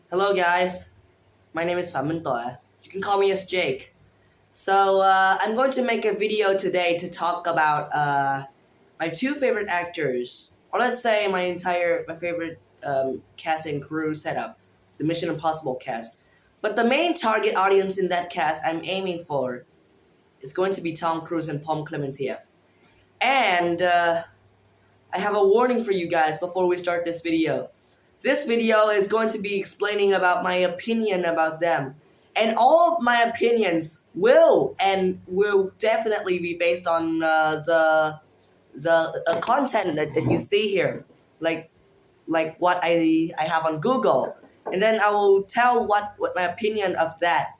Hello guys, my name is Pom Klementieff. You can call me as Jake. I'm going to make a video today to talk about my two favorite actors, or let's say my favorite cast and crew setup, the Mission Impossible cast. But the main target audience in that cast I'm aiming for is going to be Tom Cruise and Pom Klementieff. And I have a warning for you guys before we start this video. This video is going to be explaining about my opinion about them. And all of my opinions will definitely be based on the content that you see here, like what I have on Google, and then I will tell what my opinion of that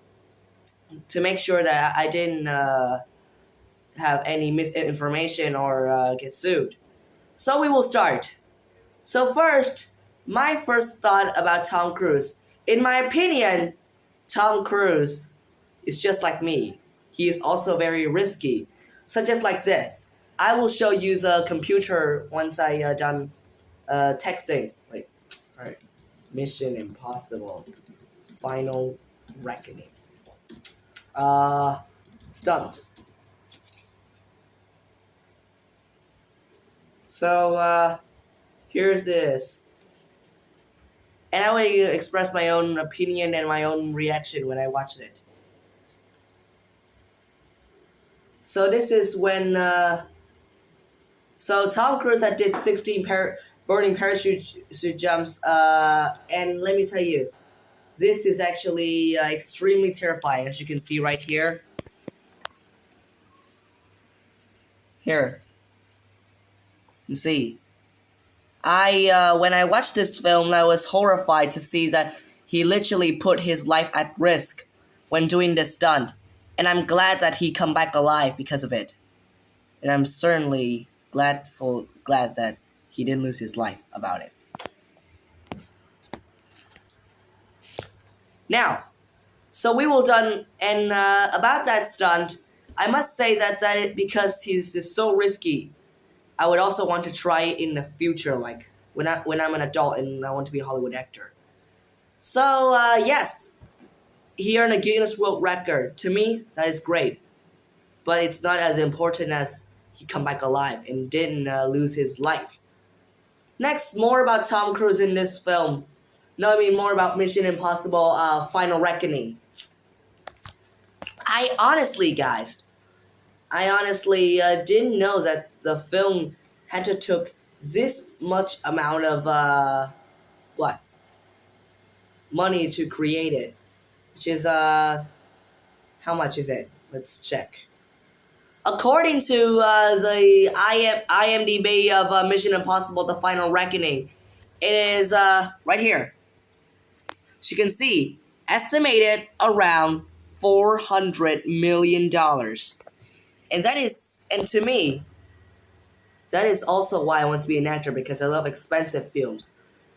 to make sure that I didn't have any misinformation or get sued. So we will start. So first, my first thought about Tom Cruise. In my opinion, Tom Cruise is just like me. He is also very risky. Such as like this. I will show you the computer once I done texting. Wait, alright. Mission Impossible. Final Reckoning. Stunts. So, here's this. And I will express my own opinion and my own reaction when I watched it. So this is when so Tom Cruise had did 16 burning parachute jumps, and let me tell you, this is actually extremely terrifying, as you can see right here. Here, you see. When I watched this film, I was horrified to see that he literally put his life at risk when doing this stunt. And I'm glad that he come back alive because of it. And I'm certainly glad that he didn't lose his life about it. Now, so we will done, and about that stunt, I must say that because he's so risky, I would also want to try it in the future, like when I'm an adult and I want to be a Hollywood actor. So yes, he earned a Guinness World Record. To me, that is great, but it's not as important as he come back alive and didn't lose his life. Next, more about Tom Cruise in this film. No, I mean more about Mission Impossible: Final Reckoning. I honestly didn't know that the film had to took this much amount of money to create it, which is how much is it? Let's check. According to the IMDb of Mission Impossible: The Final Reckoning, it is right here. As you can see, estimated around $400 million. And to me, that is also why I want to be an actor, because I love expensive films.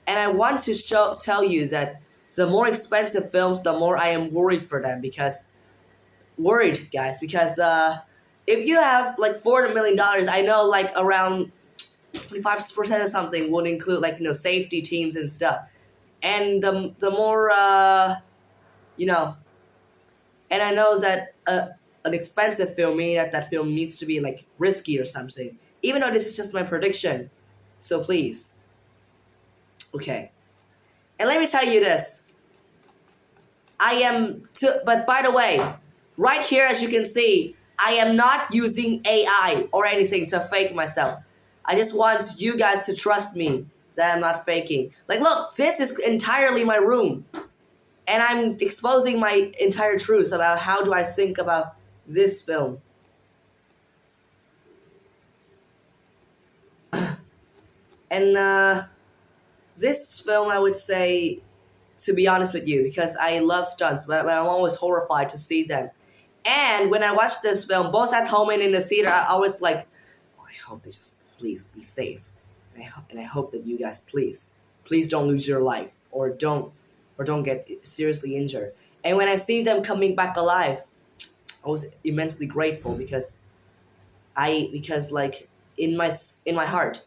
And I want to tell you that the more expensive films, the more I am worried for them, because if you have like $400 million, I know like around 25% or something would include like safety teams and stuff. And the more and I know that an expensive film means that film needs to be like risky or something. Even though this is just my prediction, so please. Okay, and let me tell you this. But by the way, right here, as you can see, I am not using AI or anything to fake myself. I just want you guys to trust me that I'm not faking. Like, look, this is entirely my room. And I'm exposing my entire truth about how do I think about this film. And this film, I would say, to be honest with you, because I love stunts, but I'm always horrified to see them. And when I watched this film, both at home and in the theater, I was like, oh, I hope they just please be safe. And I hope that you guys please don't lose your life or don't get seriously injured. And when I see them coming back alive, I was immensely grateful because like in my heart,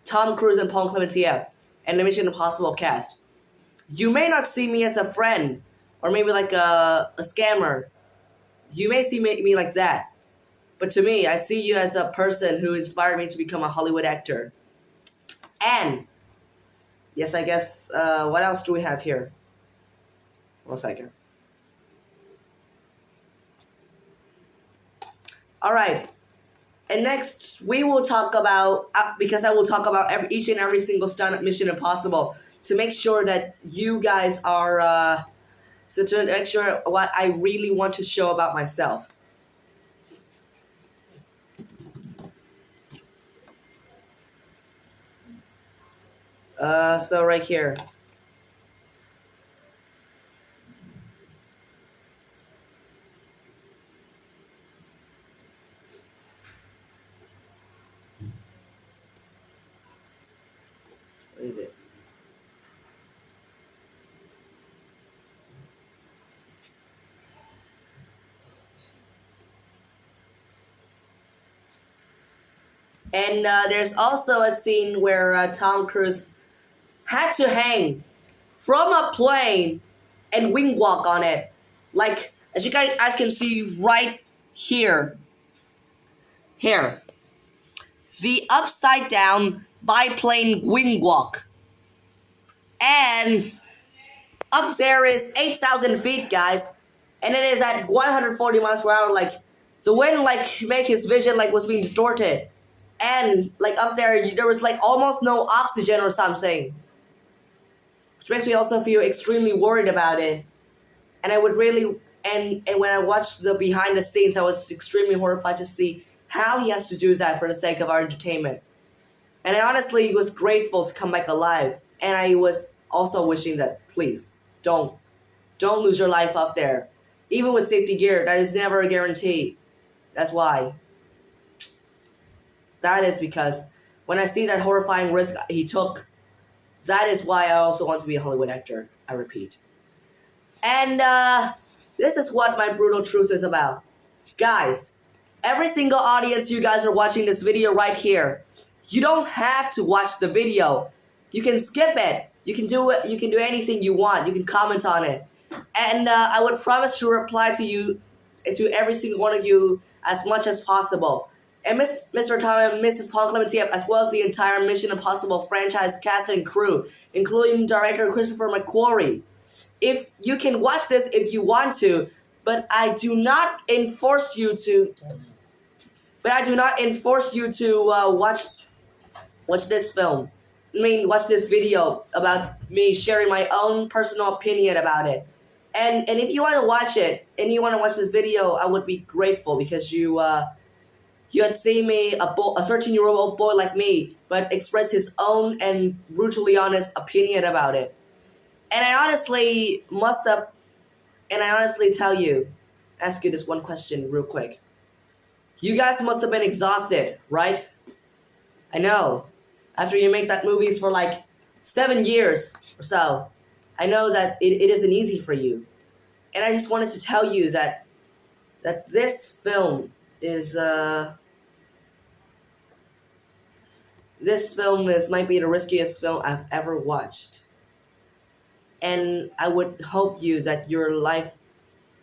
Tom Cruise and Pom Klementieff and the Mission Impossible cast, You may not see me as a friend or maybe like a scammer. You may see me like that. But to me, I see you as a person who inspired me to become a Hollywood actor. And yes, I guess what else do we have here? 1 second. All right. And next, we will talk about, because I will talk about each and every single stunt at Mission Impossible to make sure that you guys are, so to make sure what I really want to show about myself. So right here. What is it? And there's also a scene where Tom Cruise had to hang from a plane and wing walk on it. Like, as you guys can see right here. Here. The upside down biplane wing walk. And up there is 8,000 feet, guys. And it is at 140 miles per hour. Like, the wind, like, make his vision, like, was being distorted. And, like, up there was, like, almost no oxygen or something. Which makes me also feel extremely worried about it. And I would really, and when I watched the behind the scenes, I was extremely horrified to see how he has to do that for the sake of our entertainment. And I honestly was grateful to come back alive. And I was also wishing that, please, don't lose your life up there. Even with safety gear, that is never a guarantee. That's why. That is because when I see that horrifying risk he took, that is why I also want to be a Hollywood actor. I repeat. And this is what my brutal truth is about. Guys, every single audience you guys are watching this video right here, you don't have to watch the video. You can skip it. You can do it. You can do anything you want. You can comment on it. And I would promise to reply to you, to every single one of you as much as possible. And Mr. Tom and Mrs. Pom Klementieff, as well as the entire Mission Impossible franchise cast and crew, including director Christopher McQuarrie. If you can watch this if you want to, but I do not enforce you to. But I do not enforce you to watch this film. Watch this video about me sharing my own personal opinion about it. And if you want to watch it and you want to watch this video, I would be grateful because you had seen me, a 13-year-old boy like me, but express his own and brutally honest opinion about it. And I honestly ask you this one question real quick. You guys must have been exhausted, right? I know. After you make that movies for like 7 years or so, I know that it isn't easy for you. And I just wanted to tell you that this film is might be the riskiest film I've ever watched. And I would hope you that your life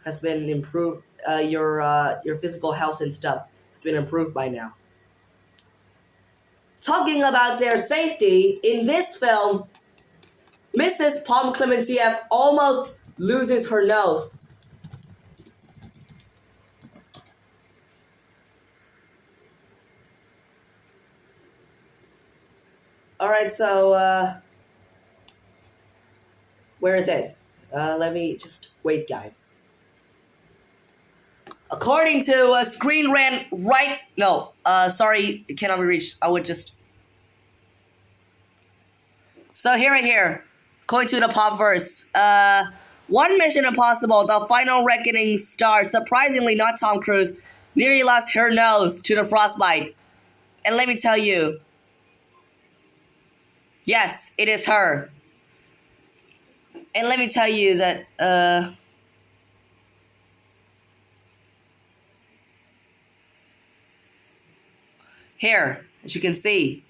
has been improved, your physical health and stuff has been improved by now. Talking about their safety, in this film, Mrs. Pom Klementieff almost loses her nose. Alright, so, where is it? Let me just wait, guys. According to Screen Rant, sorry, it cannot be reached. I would just. So right here, according to the pop verse, one Mission Impossible, the final reckoning star, surprisingly not Tom Cruise, nearly lost her nose to the frostbite. And let me tell you, yes, it is her. And let me tell you that, here, as you can see.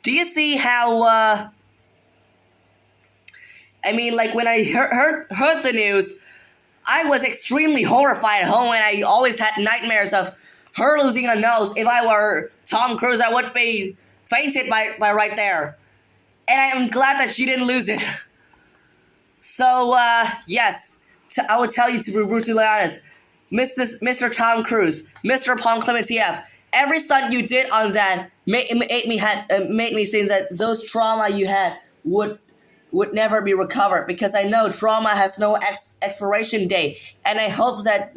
Do you see how, I mean, like when I heard the news, I was extremely horrified at home, and I always had nightmares of her losing a nose. If I were Tom Cruise, I would be fainted by right there. And I am glad that she didn't lose it. So, yes, I would tell you to be brutally honest. Mr. Tom Cruise, Mr. Pom Klementieff, every stunt you did on that made me think that those trauma you had would never be recovered, because I know trauma has no expiration date, and I hope that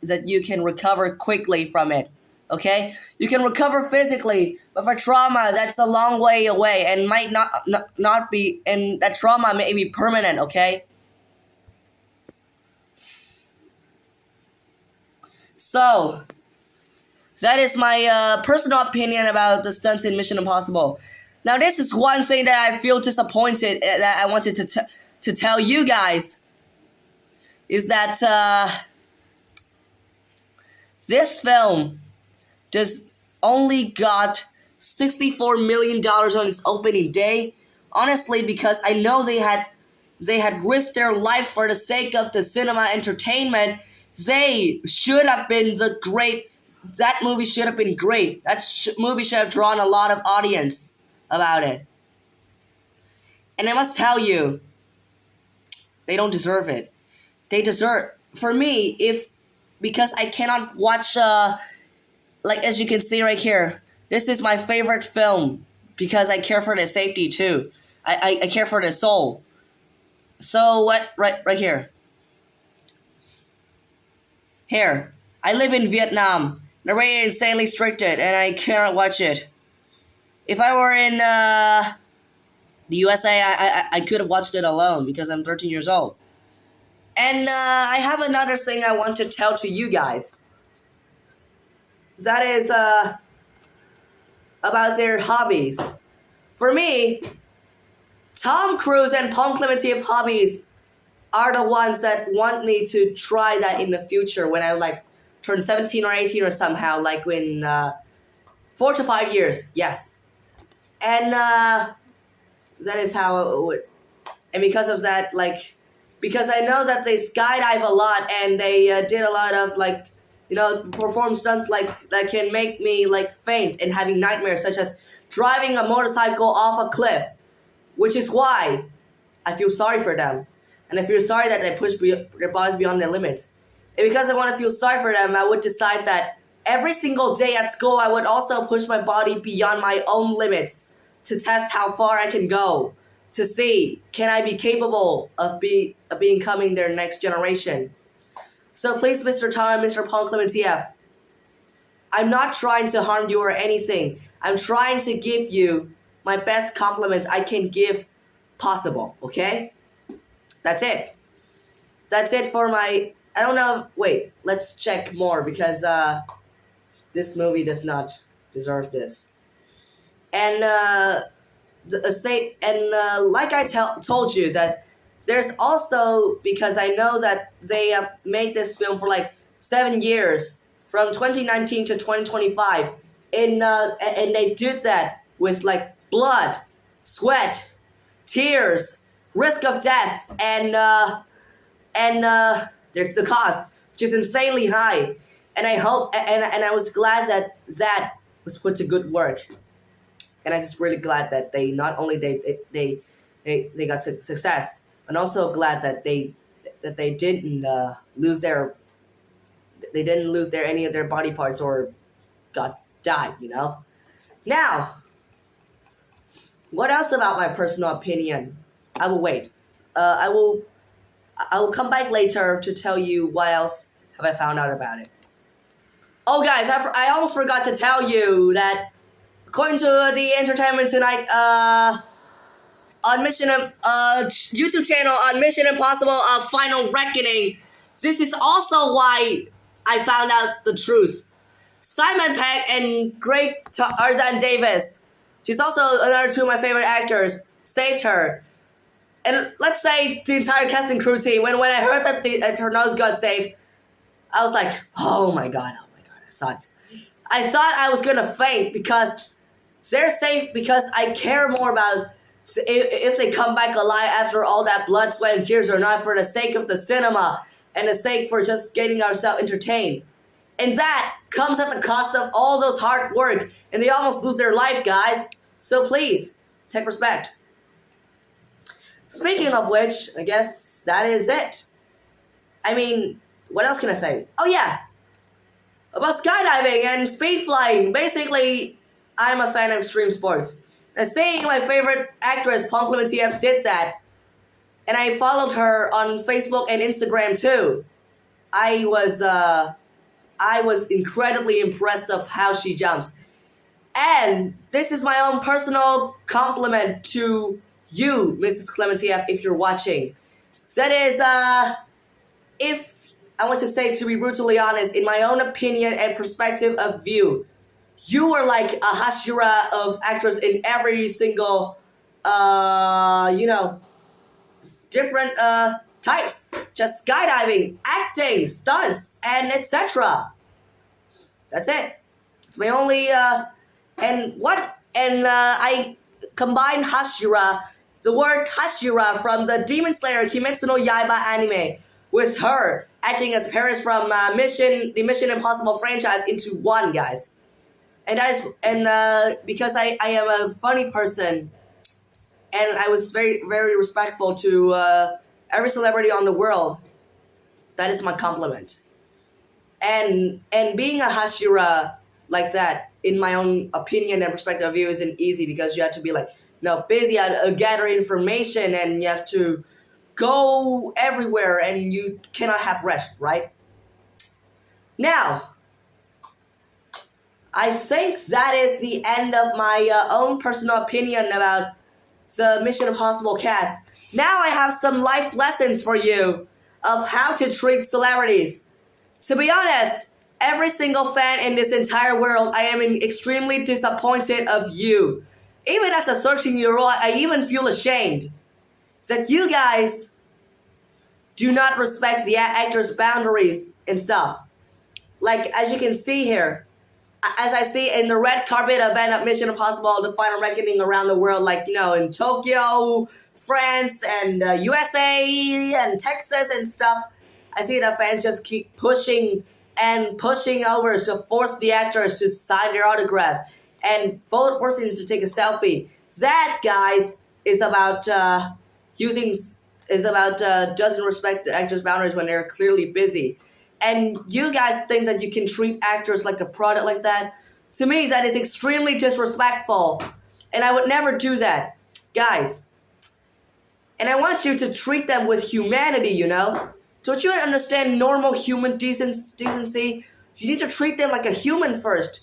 that you can recover quickly from it. Okay, you can recover physically, but for trauma, that's a long way away and might not be, and that trauma may be permanent. Okay. So, that is my personal opinion about the stunts in Mission Impossible. Now, this is one thing that I feel disappointed that I wanted to tell you guys, is that this film just only got $64 million on its opening day. Honestly, because I know they had risked their life for the sake of the cinema entertainment. They should have been that movie should have been great. That movie should have drawn a lot of audience about it. And I must tell you, they don't deserve it. They deserve, for me, because I cannot watch, like as you can see right here, this is my favorite film, because I care for the safety too. I care for the soul. So what, right here. Here, I live in Vietnam. The rate is insanely restricted, and I cannot watch it. If I were in the USA, I could have watched it alone, because I'm 13 years old. And I have another thing I want to tell to you guys. That is about their hobbies. For me, Tom Cruise and Pom Klementieff hobbies are the ones that want me to try that in the future when I turn 17 or 18 or somehow, like in 4 to 5 years, yes. And that is how it would. And because of that, because I know that they skydive a lot, and they did a lot of perform stunts that can make me faint and having nightmares, such as driving a motorcycle off a cliff, which is why I feel sorry for them. And I feel sorry that they push their bodies beyond their limits. And because I want to feel sorry for them, I would decide that every single day at school, I would also push my body beyond my own limits to test how far I can go, to see, can I be capable of becoming their next generation. So please, Mr. Tom and Mr. Pom Klementieff, I'm not trying to harm you or anything. I'm trying to give you my best compliments I can give possible, okay? That's it. That's it for my... I don't know... Wait, let's check more, because this movie does not deserve this. And like I told you, that there's also... Because I know that they have made this film for 7 years, from 2019 to 2025. And they did that with blood, sweat, tears, risk of death, and the cost, which is insanely high. And I hope, and I was glad that was put to good work. And I'm just really glad that they not only they got success, and also glad that they didn't lose their any of their body parts or died. Now, what else about my personal opinion? I will wait. I will come back later to tell you what else have I found out about it. Oh, guys, I almost forgot to tell you that according to the Entertainment Tonight on YouTube channel on Mission Impossible Final Reckoning, this is also why I found out the truth. Simon Pegg and Greg Tarzan Davis, she's also another two of my favorite actors, saved her. And let's say the entire cast and crew team, when I heard that her nose got saved, I was like, oh my god. I thought I was gonna faint, because they're safe, because I care more about So if they come back alive after all that blood, sweat, and tears or not, for the sake of the cinema and the sake for just getting ourselves entertained. And that comes at the cost of all those hard work, and they almost lose their life, guys. So please, take respect. Speaking of which, I guess that is it. I mean, what else can I say? Oh yeah, about skydiving and speed flying. Basically, I'm a fan of extreme sports. And seeing my favorite actress, Pom Klementieff, did that, and I followed her on Facebook and Instagram too. I was incredibly impressed of how she jumps. And this is my own personal compliment to you, Mrs. Klementieff, if you're watching. That is, if I want to say, to be brutally honest, in my own opinion and perspective of view, you were like a Hashira of actors in every single, different types. Just skydiving, acting, stunts, and etc. That's it. It's my only, I combined Hashira, the word Hashira from the Demon Slayer Kimetsu no Yaiba anime, with her acting as Paris from the Mission Impossible franchise into one, guys. And that is, because I am a funny person, and I was very, very respectful to every celebrity on the world. That is my compliment. And being a Hashira like that, in my own opinion and perspective of view, isn't easy, because you have to be like, busy at gathering information, and you have to go everywhere, and you cannot have rest, right? Now, I think that is the end of my own personal opinion about the Mission Impossible cast. Now I have some life lessons for you of how to treat celebrities. To be honest, every single fan in this entire world, I am extremely disappointed of you. Even as a 13-year-old, I even feel ashamed that you guys do not respect the actors' boundaries and stuff. Like, as you can see here, as I see in the red carpet event of Mission Impossible, The Final Reckoning around the world, like, in Tokyo, France, and USA, and Texas and stuff, I see the fans just keep pushing over to force the actors to sign their autograph and forcing them to take a selfie. That, guys, is about doesn't respect the actors' boundaries when they're clearly busy. And you guys think that you can treat actors like a product like that? To me, that is extremely disrespectful. And I would never do that. Guys. And I want you to treat them with humanity, Don't you understand normal human decency? You need to treat them like a human first.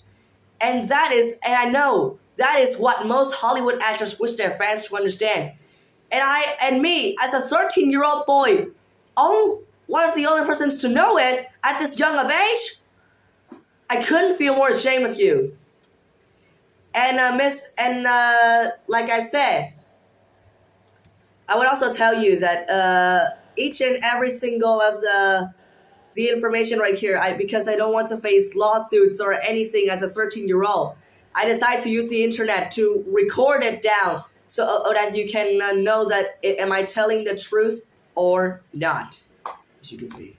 And I know, that is what most Hollywood actors wish their fans to understand. And me, as a 13-year-old boy, one of the only persons to know it at this young of age, I couldn't feel more ashamed of you. And like I said, I would also tell you that each and every single of the information right here, because I don't want to face lawsuits or anything as a 13-year-old, I decided to use the internet to record it down so that you can know that am I telling the truth or not. As you can see.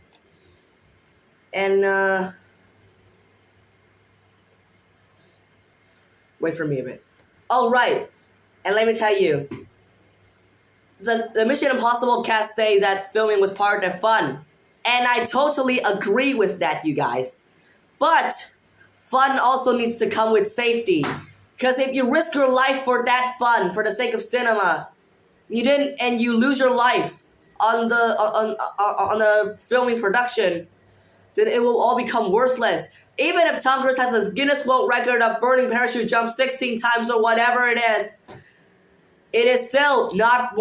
And wait for me a bit. All right, and let me tell you, the Mission Impossible cast say that filming was part of fun, and I totally agree with that, you guys. But fun also needs to come with safety, because if you risk your life for that fun, for the sake of cinema, you lose your life on the filming production, then it will all become worthless. Even if Tom Cruise has a Guinness World Record of burning parachute jump 16 times or whatever it is still not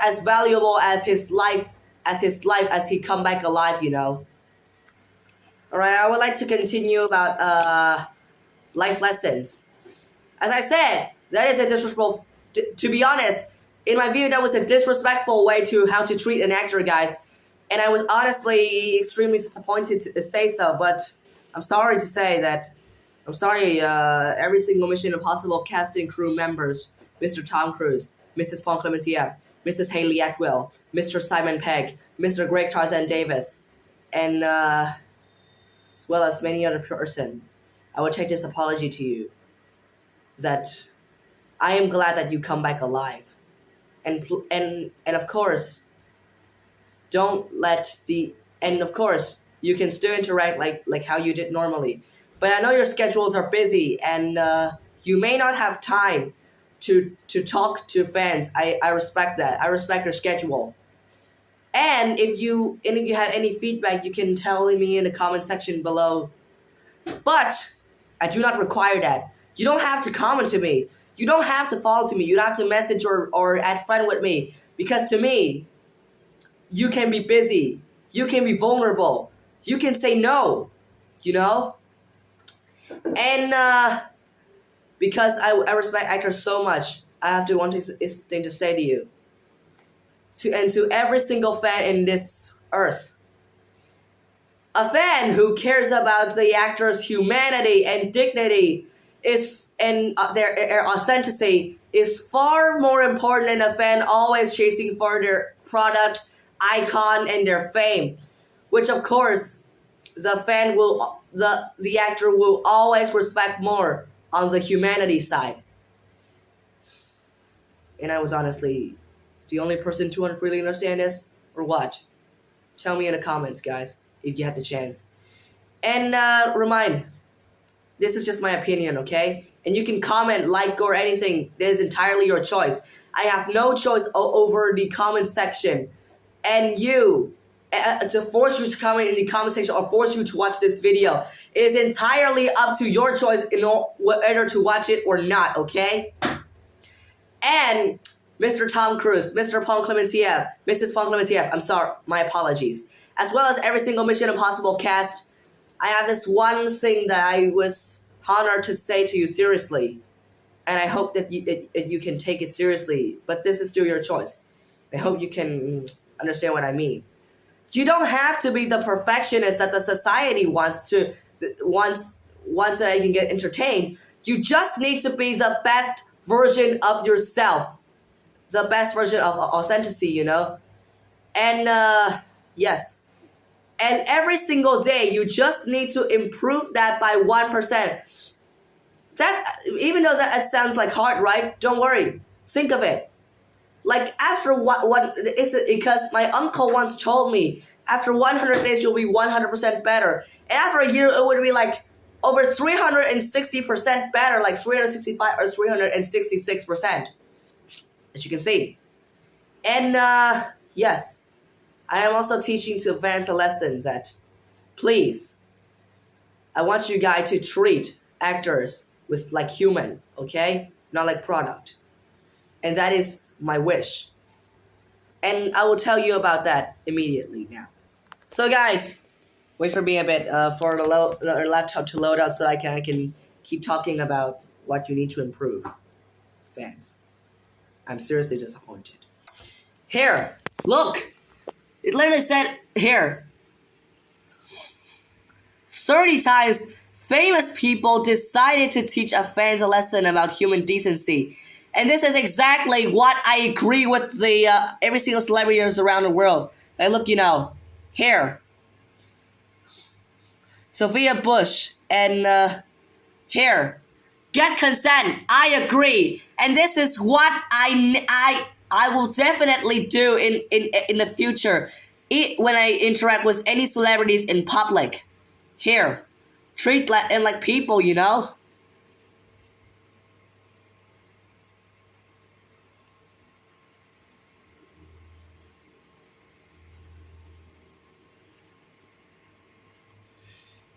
as valuable as his life as he come back alive, All right, I would like to continue about life lessons. As I said, that is a disrespectful. To be honest, in my view, that was a disrespectful way to how to treat an actor, guys. And I was honestly extremely disappointed to say so, but I'm sorry to say that. I'm sorry, every single Mission Impossible cast and crew members Mr. Tom Cruise, Mrs. Pom Klementieff, Mrs. Haley Atwell, Mr. Simon Pegg, Mr. Greg Tarzan Davis, and as well as many other person. I will take this apology to you that I am glad that you come back alive. And of course, don't let the and of course you can still interact like how you did normally, but I know your schedules are busy and you may not have time to talk to fans. I respect that. I respect your schedule. And if you have any feedback, you can tell me in the comment section below. But I do not require that. You don't have to comment to me. You don't have to follow to me. You don't have to message or add friend with me. Because to me, you can be busy. You can be vulnerable. You can say no. You know? And because I respect actors so much, I have to one thing to say to you. To every single fan in this earth. A fan who cares about the actor's humanity and dignity and their authenticity is far more important than a fan always chasing for their product, icon, and their fame. Which of course, the actor will always respect more on the humanity side. And I was honestly the only person to really understand this, or what? Tell me in the comments, guys, if you had the chance. And remind, this is just my opinion, okay? And you can comment, like, or anything. It is entirely your choice. I have no choice over the comment section. And you, to force you to comment in the comment section or force you to watch this video, it is entirely up to your choice in whether to watch it or not, okay? And Mr. Tom Cruise, Mr. Pom Klementieff, Mrs. Pom Klementieff, I'm sorry, my apologies. As well as every single Mission Impossible cast, I have this one thing that I was honored to say to you seriously. And I hope that you can take it seriously. But this is still your choice. I hope you can understand what I mean. You don't have to be the perfectionist that the society wants that you can get entertained. You just need to be the best version of yourself. The best version of authenticity, you know? And, yes. And every single day, you just need to improve that by 1%. That, even though that sounds like hard, right? Don't worry. Think of it. Like, after what is it? Because my uncle once told me, after 100 days, you'll be 100% better. And after a year, it would be like over 360% better, like 365 or 366%. As you can see. And yes, I am also teaching to fans a lesson that, please, I want you guys to treat actors with like human, okay? Not like product. And that is my wish. And I will tell you about that immediately now. So guys, wait for me a bit for the laptop to load out so I can keep talking about what you need to improve, fans. I'm seriously disappointed. Here, look. It literally said here. 30 times famous people decided to teach a fans a lesson about human decency. And this is exactly what I agree with the every single celebrities around the world. Like, look, you know, here. Sophia Bush and here. Get consent. I agree. And this is what I will definitely do in the future when I interact with any celebrities in public. Here, treat them like people, you know?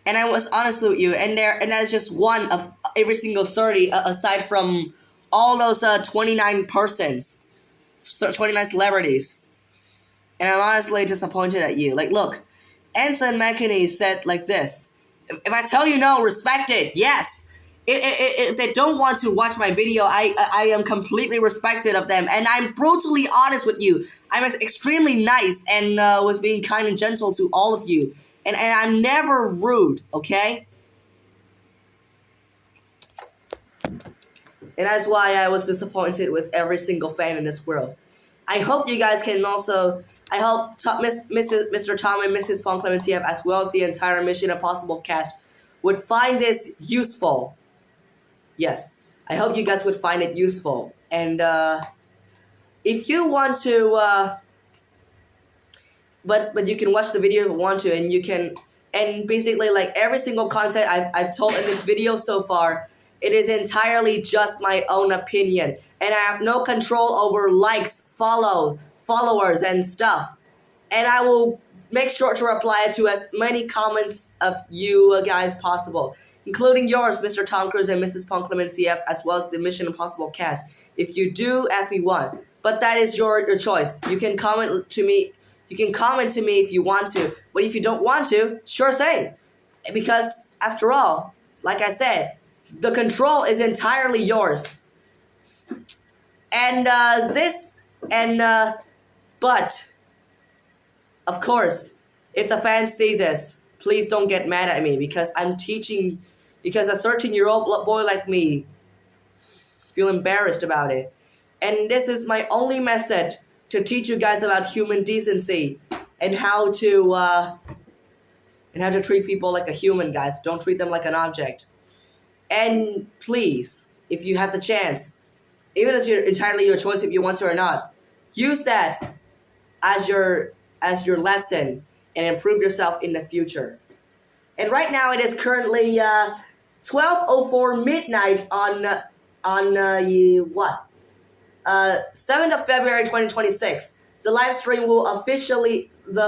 And I was honest with you, and that's just one of every single 30, aside from all those 29 persons, 29 celebrities. And I'm honestly disappointed at you. Like, look, Anson McKinney said like this: if I tell you no, respect it. Yes. If they don't want to watch my video, I am completely respected of them. And I'm brutally honest with you. I'm extremely nice and was being kind and gentle to all of you. And I'm never rude, okay? And that's why I was disappointed with every single fan in this world. I hope you guys can also. I hope Mr. Tom and Mrs. Pom Klementieff, as well as the entire Mission Impossible cast, would find this useful. Yes, I hope you guys would find it useful. And if you want to, but you can watch the video if you want to, and you can, and basically like every single content I've told in this video so far, it is entirely just my own opinion, and I have no control over likes, followers, and stuff. And I will make sure to reply to as many comments of you guys possible, including yours, Mr. Tom Cruise and Mrs. Pom Klementieff, as well as the Mission Impossible cast, if you do as we want. But that is your choice. You can comment to me. You can comment to me if you want to. But if you don't want to, sure thing. Because after all, like I said, the control is entirely yours. And but of course, if the fans see this, please don't get mad at me because because a 13-year-old boy like me feel embarrassed about it. And this is my only message to teach you guys about human decency and how to treat people like a human, guys. Don't treat them like an object. And please, if you have the chance, even if it's entirely your choice if you want to or not, use that as your lesson and improve yourself in the future. And right now it is currently 12:04 midnight on 7th of February 2026. The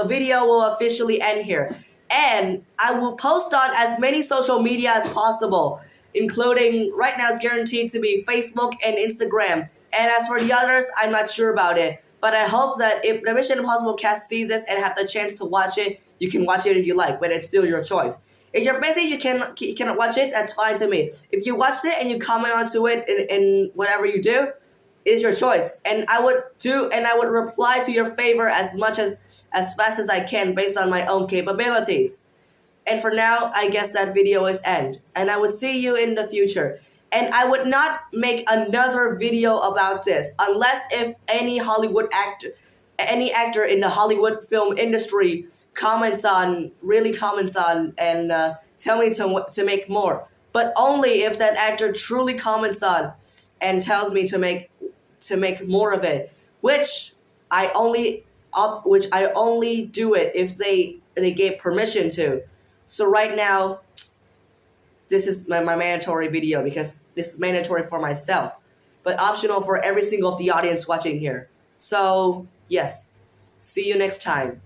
video will officially end here. And I will post on as many social media as possible, including right now it's guaranteed to be Facebook and Instagram. And as for the others, I'm not sure about it. But I hope that if the Mission Impossible cast see this and have the chance to watch it, you can watch it if you like, but it's still your choice. If you're busy, you cannot watch it, that's fine to me. If you watched it and you comment onto it in whatever you do, it's your choice. And I would reply to your favor as fast as I can based on my own capabilities. And for now, I guess that video is end. And I would see you in the future. And I would not make another video about this unless if any actor in the Hollywood film industry really comments on and tell me to make more. But only if that actor truly comments on and tells me to make more of it, which I only do it if they gave permission to. So right now, this is my mandatory video because this is mandatory for myself, but optional for every single of the audience watching here. So yes, see you next time.